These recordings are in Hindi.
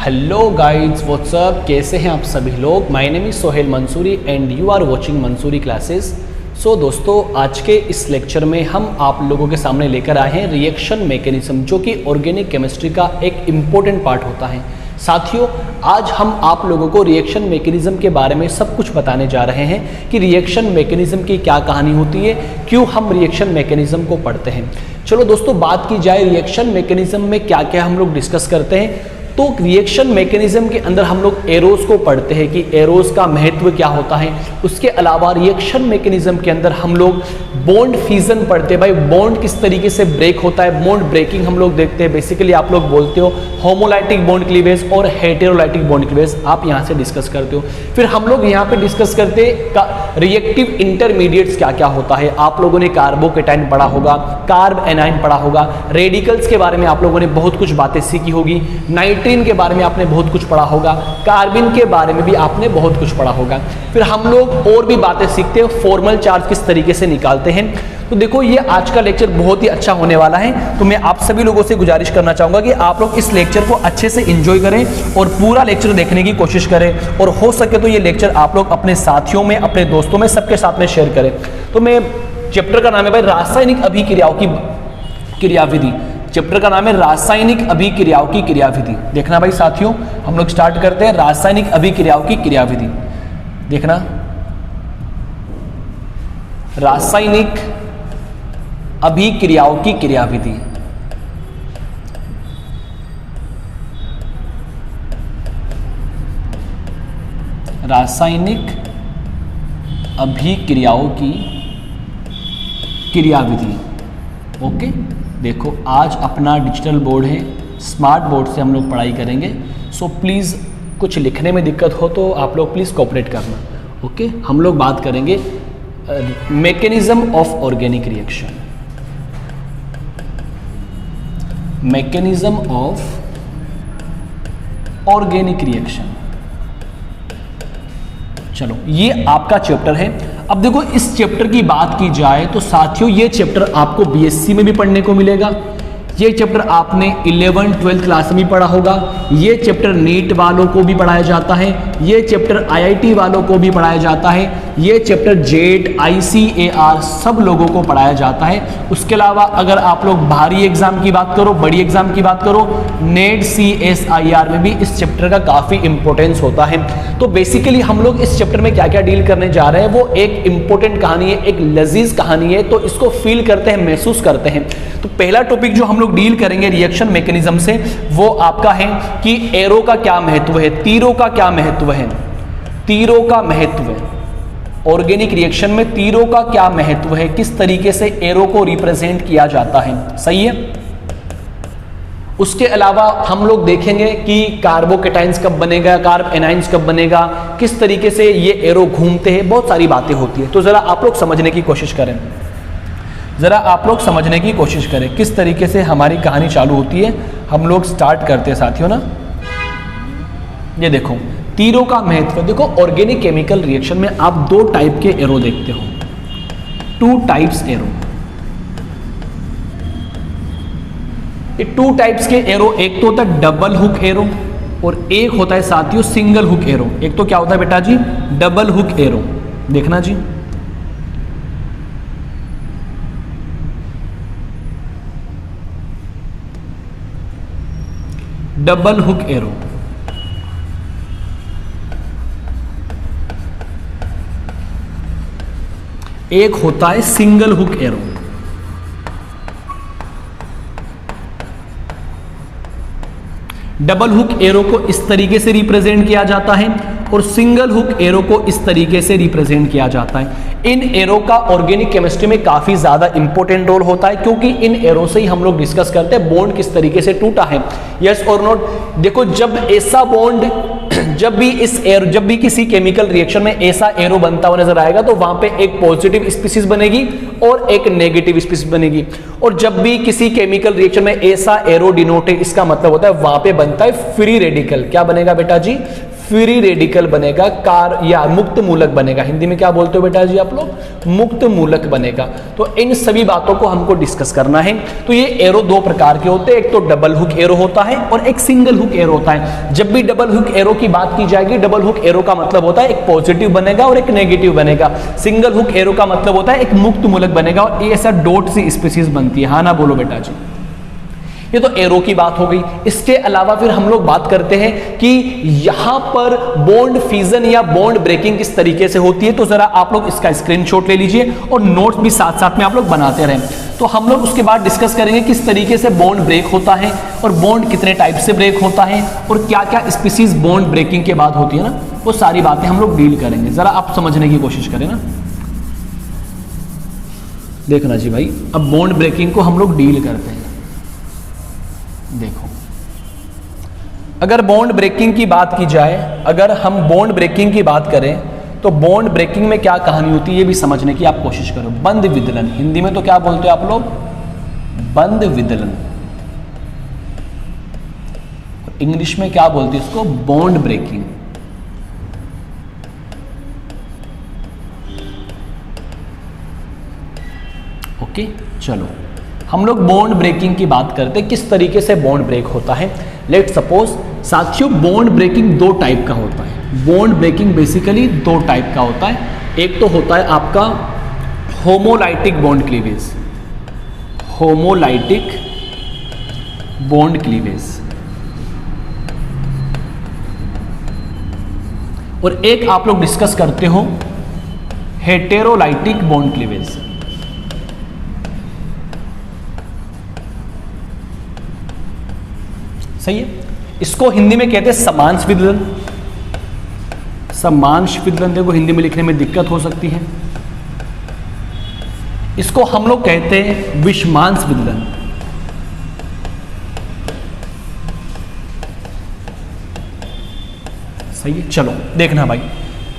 हेलो गाइड्स, व्हाट्सअप, कैसे हैं आप सभी लोग। My name is Sohail Mansuri and you are watching Mansuri classes. So दोस्तों, आज के इस लेक्चर में हम आप लोगों के सामने लेकर आए हैं रिएक्शन मैकेनिज्म, जो कि ऑर्गेनिक केमिस्ट्री का एक इम्पोर्टेंट पार्ट होता है। साथियों, आज हम आप लोगों को रिएक्शन मैकेनिज्म के बारे में सब कुछ बताने जा रहे हैं कि रिएक्शन मैकेनिज्म की क्या कहानी होती है, क्यों हम रिएक्शन मैकेनिज्म को पढ़ते हैं। चलो दोस्तों, बात की जाए रिएक्शन मैकेनिज्म में क्या क्या हम लोग डिस्कस करते हैं। तो रिएक्शन मैकेनिज्म के अंदर हम लोग एरोस को पढ़ते हैं कि एरोस का महत्व क्या होता है। उसके अलावा रिएक्शन मैकेनिज्म के अंदर हम लोग बॉन्ड फ्यूजन पढ़ते हैं। भाई, बॉन्ड किस तरीके से ब्रेक होता है, बॉन्ड ब्रेकिंग हम लोग देखते हैं। बेसिकली आप लोग बोलते हो होमोलाइटिक बॉन्ड क्लीवेज और हेटेरोलाइटिक बॉन्ड क्लीवेज, आप यहाँ से डिस्कस करते हो। फिर हम लोग यहाँ पे डिस्कस करते हैं रिएक्टिव इंटरमीडिएट्स क्या क्या होता है। आप लोगों ने कार्बोकेटाइन पढ़ा होगा, कार्ब एनाइन पढ़ा होगा, रेडिकल्स के बारे में आप लोगों ने बहुत कुछ बातें सीखी होगी, नाइट्रीन के बारे में आपने बहुत कुछ पढ़ा होगा, कार्बिन के बारे में भी आपने बहुत कुछ पढ़ा होगा। फिर हम लोग और भी बातें सीखते हैं, फॉर्मल चार्ज किस तरीके से निकालते हैं। तो देखो, ये आज का लेक्चर बहुत ही अच्छा होने वाला है। तो मैं आप सभी लोगों से गुजारिश करना चाहूंगा कि आप लोग इस लेक्चर को अच्छे से एंजॉय करें और पूरा लेक्चर देखने की कोशिश करें, और हो सके तो ये लेक्चर आप लोग अपने साथियों में, अपने दोस्तों में, सबके साथ में शेयर करें। तो मैं चैप्टर का नाम है भाई रासायनिक अभिक्रियाओं की क्रियाविधि। चैप्टर का नाम है रासायनिक अभिक्रियाओं की क्रियाविधि। देखना भाई साथियों, हम लोग स्टार्ट करते हैं रासायनिक अभिक्रियाओं की क्रियाविधि। देखना, रासायनिक अभिक्रियाओं की क्रियाविधि। रासायनिक अभिक्रियाओं की क्रियाविधि। ओके, देखो आज अपना डिजिटल बोर्ड है, स्मार्ट बोर्ड से हम लोग पढ़ाई करेंगे। सो प्लीज़ कुछ लिखने में दिक्कत हो तो आप लोग प्लीज़ कोऑपरेट करना। ओके, हम लोग बात करेंगे mechanism of organic reaction. Mechanism of organic reaction. चलो, ये आपका चैप्टर है। अब देखो, इस चैप्टर की बात की जाए तो साथियों, ये चैप्टर आपको बीएससी में भी पढ़ने को मिलेगा। ये चैप्टर आपने 11th 12th क्लास में पढ़ा होगा। ये चैप्टर नीट वालों को भी पढ़ाया जाता है। ये चैप्टर आईआईटी वालों को भी पढ़ाया जाता है। ये चैप्टर जेट, आईसीएआर सब लोगों को पढ़ाया जाता है। उसके अलावा अगर आप लोग भारी एग्जाम की बात करो, बड़ी एग्जाम की बात करो, नेट CSIR में भी इस चैप्टर का काफ़ी इंपॉर्टेंस होता है। तो बेसिकली हम लोग इस चैप्टर में क्या क्या डील करने जा रहे हैं, वो एक इंपॉर्टेंट कहानी है, एक लजीज कहानी है। तो इसको फील करते हैं, महसूस करते हैं। तो पहला टॉपिक जो हम लोग डील करेंगे रिएक्शन मैकेनिज्म से, वो आपका है कि एरो का क्या महत्व है, तीरों का क्या महत्व है। तीरों का महत्व, ऑर्गेनिक रिएक्शन में तीरों का क्या महत्व है, किस तरीके से एरो को रिप्रेजेंट किया जाता है। सही है। उसके अलावा हम लोग देखेंगे कि कार्बोकेटाइंस कब बनेगा, कार्ब एनाइंस कब बनेगा, किस तरीके से ये एरो घूमते हैं, बहुत सारी बातें होती है। तो जरा आप लोग समझने की कोशिश करें, जरा आप लोग समझने की कोशिश करें किस तरीके से हमारी कहानी चालू होती है। हम लोग स्टार्ट करते हैं साथियों ना। ये देखो, तीरों का महत्व। देखो, ऑर्गेनिक केमिकल रिएक्शन में आप दो टाइप के एरो देखते हो, 2 टाइप्स एरो। ये 2 टाइप्स के एरो, एक तो होता है डबल हुक एरो और एक होता है साथियों सिंगल हुक एरो। एक तो क्या होता है बेटा जी, डबल हुक एरो। देखना जी, डबल हुक एरो। एक होता है single hook arrow. Double hook arrow को इस तरीके से रिप्रेजेंट किया जाता है और सिंगल हुक एरो को इस तरीके से रिप्रेजेंट किया जाता है। इन एरो का ऑर्गेनिक केमिस्ट्री में काफी ज्यादा इंपॉर्टेंट रोल होता है, क्योंकि इन एरो से ही हम लोग डिस्कस करते हैं बॉन्ड किस तरीके से टूटा है। यस और नोट। देखो, जब ऐसा बॉन्ड, जब भी किसी केमिकल रिएक्शन में ऐसा एरो बनता हुआ नजर आएगा तो वहां पे एक पॉजिटिव स्पीसीज बनेगी और एक नेगेटिव स्पीसीज बनेगी। और जब भी किसी केमिकल रिएक्शन में ऐसा एरो डिनोट है, इसका मतलब होता है वहां पे बनता है फ्री रेडिकल। क्या बनेगा बेटा जी, फ्री रेडिकल बनेगा, कार या मुक्त मूलक बनेगा। हिंदी में क्या बोलते हो बेटा जी आप लोग? मुक्त मूलक बनेगा। तो इन सभी बातों को हमको डिस्कस करना है। तो ये एरो दो प्रकार के होते हैं, एक तो डबल हुक एरो होता है और एक सिंगल हुक एरो होता है। जब भी डबल हुक एरो की बात की जाएगी, डबल हुक एरो का मतलब होता है एक पॉजिटिव बनेगा और एक नेगेटिव बनेगा। सिंगल हुक एरो का मतलब होता है एक मुक्त मूलक बनेगा और ये ऐसा डॉट सी स्पीसीज बनती है। हाँ ना बोलो बेटा जी। ये तो एरो की बात हो गई। इसके अलावा फिर हम लोग बात करते हैं कि यहां पर बॉन्ड फ्यूजन या बॉन्ड ब्रेकिंग किस तरीके से होती है। तो जरा आप लोग इसका स्क्रीनशॉट ले लीजिए और नोट्स भी साथ साथ में आप लोग बनाते रहें। तो हम लोग उसके बाद डिस्कस करेंगे किस तरीके से बॉन्ड ब्रेक होता है और बॉन्ड कितने टाइप से ब्रेक होता है और क्या क्या स्पीसीज बॉन्ड ब्रेकिंग के बाद होती है ना, वो सारी बातें हम लोग डील करेंगे। जरा आप समझने की कोशिश करें ना। देखना जी भाई, अब बॉन्ड ब्रेकिंग को हम लोग डील करते हैं। देखो, अगर बॉन्ड ब्रेकिंग की बात की जाए, अगर हम बॉन्ड ब्रेकिंग की बात करें तो बॉन्ड ब्रेकिंग में क्या कहानी होती है ये भी समझने की आप कोशिश करो। बंद विदलन, हिंदी में तो क्या बोलते हो आप लोग? बंद विदलन। इंग्लिश में क्या बोलते हैं इसको? Bond breaking. ओके, चलो हम लोग बॉन्ड ब्रेकिंग की बात करते हैं, किस तरीके से बॉन्ड ब्रेक होता है। लेट सपोज साथियों, बॉन्ड ब्रेकिंग दो टाइप का होता है। बॉन्ड ब्रेकिंग बेसिकली दो टाइप का होता है। एक तो होता है आपका homolytic bond cleavage, homolytic bond cleavage, और एक आप लोग डिस्कस करते हो हेटेरोलाइटिक बॉन्ड क्लीवेज। सही है। इसको हिंदी में कहते हैं समांश विदलन। समांश विदलन देखो हिंदी में लिखने में दिक्कत हो सकती है। इसको हम लोग कहते हैं विषमांश विदलन। सही है। चलो देखना भाई,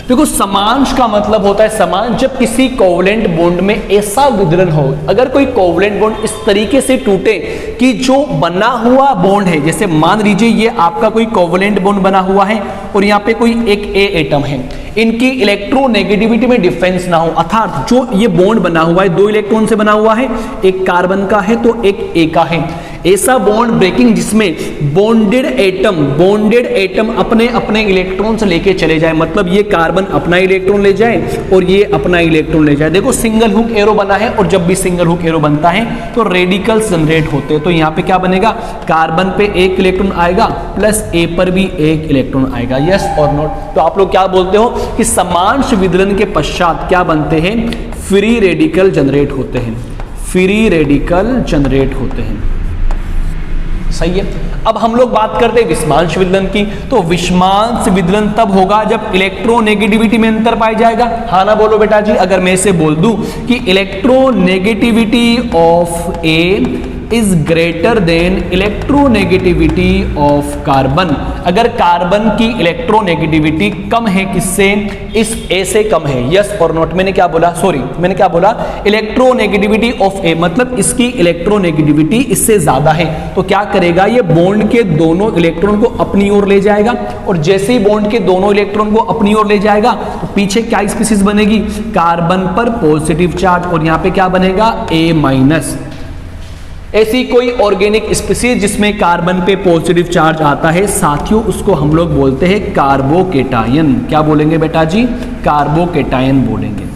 देखो समांश का मतलब होता है समान, जब किसी कोवलेंट बॉन्ड में ऐसा विदलन हो, अगर कोई कोवलेंट बॉन्ड इस तरीके से टूटे कि जो बना हुआ बॉन्ड है, जैसे मान लीजिए ये आपका कोई कोवलेंट बॉन्ड बना हुआ है और यहाँ पे कोई एक ए एटम है, इनकी इलेक्ट्रोनेगेटिविटी में डिफरेंस ना हो, अर्थात जो ये बॉन्ड बना हुआ है दो इलेक्ट्रॉन से बना हुआ है, एक कार्बन का है तो एक ए का है। ऐसा बॉन्ड ब्रेकिंग जिसमें बॉन्डेड एटम अपने अपने इलेक्ट्रॉन से लेके चले जाए, मतलब ये कार्बन अपना इलेक्ट्रॉन ले जाए और ये अपना इलेक्ट्रॉन ले जाए। देखो सिंगल हुक एरो बना है और जब भी सिंगल हुक एरो बनता है तो रेडिकल्स जनरेट होते हैं। तो यहाँ पे क्या बनेगा? कार्बन पे एक इलेक्ट्रॉन आएगा प्लस ए पर भी एक इलेक्ट्रॉन आएगा। यस और नॉट? तो आप लोग क्या बोलते हो कि समांश विदलन के पश्चात क्या बनते हैं? फ्री रेडिकल जनरेट होते हैं। फ्री रेडिकल जनरेट होते हैं। सही है। अब हम लोग बात करते हैं विषमांश विदलन की। तो विषमांश विदलन तब होगा जब इलेक्ट्रोनेगेटिविटी में अंतर पाया जाएगा। हाँ ना बोलो बेटा जी। अगर मैं इसे बोल दूं कि electronegativity of A is greater than electronegativity of carbon, अगर कार्बन की इलेक्ट्रोनेगेटिविटी कम है किससे? इस ए से कम है। यस और नॉट? मैंने क्या बोला? सॉरी, मैंने क्या बोला? इलेक्ट्रोनेगेटिविटी ऑफ ए, मतलब इसकी इलेक्ट्रोनेगेटिविटी इससे ज्यादा है। तो क्या करेगा? ये बॉन्ड के दोनों इलेक्ट्रॉन को अपनी ओर ले जाएगा और जैसे ही बॉन्ड के दोनों इलेक्ट्रॉन को अपनी ओर ले जाएगा तो पीछे क्या स्पीसीज बनेगी? कार्बन पर पॉजिटिव चार्ज और यहां पे क्या बनेगा? ए माइनस। ऐसी कोई ऑर्गेनिक स्पीसीज जिसमें कार्बन पे पॉजिटिव चार्ज आता है साथियों, उसको हम लोग बोलते हैं कार्बोकेटायन। क्या बोलेंगे बेटा जी? कार्बोकेटायन बोलेंगे।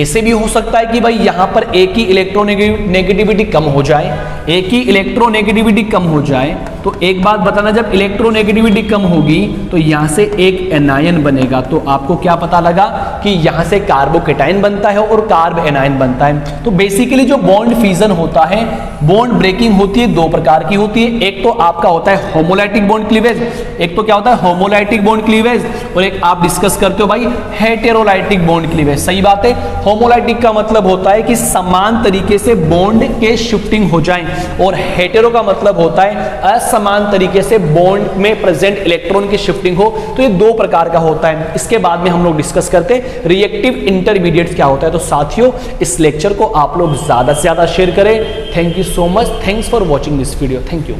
ऐसे भी हो सकता है कि भाई यहां पर ए की इलेक्ट्रोनेगेटिविटी कम हो जाए, ए की इलेक्ट्रोनेगेटिविटी कम हो जाए तो एक बात बताना, जब इलेक्ट्रोनेगेटिविटी कम होगी तो यहां से एक एनायन बनेगा। तो आपको क्या पता लगा कि यहां से कार्बोकेटायन बनता है और कार्ब एनायन बनता है। तो बेसिकली जो बॉन्ड फ्यूजन होता है, बॉन्ड ब्रेकिंग होती है, दो प्रकार की होती है। एक तो आपका होता है होमोलाइटिक बॉन्ड क्लीवेज, एक तो क्या होता है? होमोलाइटिक बॉन्ड क्लीवेज, और एक आप डिस्कस करते हो भाई हेटेरोलाइटिक बॉन्ड क्लीवेज। सही बात है। होमोलाइटिक का मतलब होता है कि समान तरीके से बॉन्ड के शिफ्टिंग हो जाए, और हेटेरो का मतलब होता है असमान तरीके से बॉन्ड में प्रेजेंट इलेक्ट्रॉन की शिफ्टिंग हो। तो ये दो प्रकार का होता है। इसके बाद में हम लोग डिस्कस करते हैं रिएक्टिव इंटरमीडिएट्स क्या होता है। तो साथियों इस लेक्चर को आप लोग ज्यादा से ज्यादा शेयर करें। Thank you so much. Thanks for watching this video. Thank you.